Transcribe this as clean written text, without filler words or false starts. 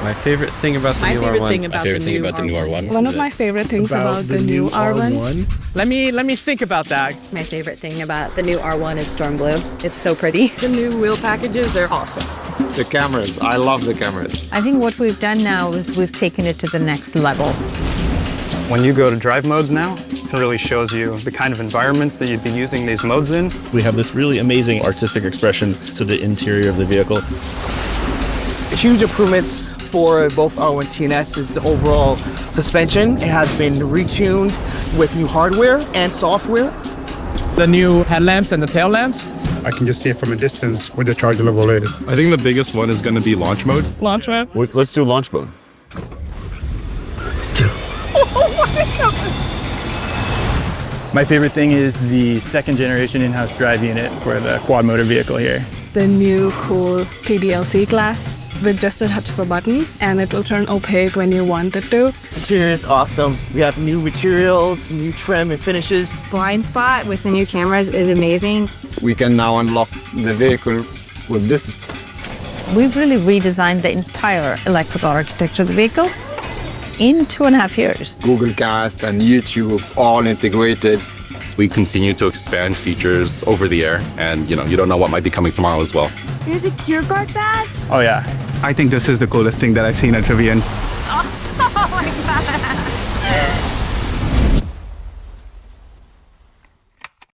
My favorite thing about the new R1. My favorite thing about the new R1. One of my favorite things about the new R1. Let me think about that. My favorite thing about the new R1 is storm blue. It's so pretty. The new wheel packages are awesome. The cameras. I love the cameras. I think what we've done now is we've taken it to the next level. When you go to drive modes now, it really shows you the kind of environments that you'd be using these modes in. We have this really amazing artistic expression to the interior of the vehicle. Huge improvements for both R1T and S is the overall suspension. It has been retuned with new hardware and software. The new headlamps and the tail lamps. I can just see it from a distance where the charger level is. I think the biggest one is going to be launch mode. Launch mode. Let's do launch mode. My favorite thing is the second generation in-house drive unit for the quad motor vehicle here. The new cool PDLC glass with just a touch of a button, and it will turn opaque when you want it to. Interior is awesome. We have new materials, new trim and finishes. Blind spot with the new cameras is amazing. We can now unlock the vehicle with this. We've really redesigned the entire electrical architecture of the vehicle in 2.5 years. Google Cast and YouTube all integrated. We continue to expand features over the air, and you don't know what might be coming tomorrow as well. There's a Cure Guard badge. Oh yeah, I think this is the coolest thing that I've seen at Rivian.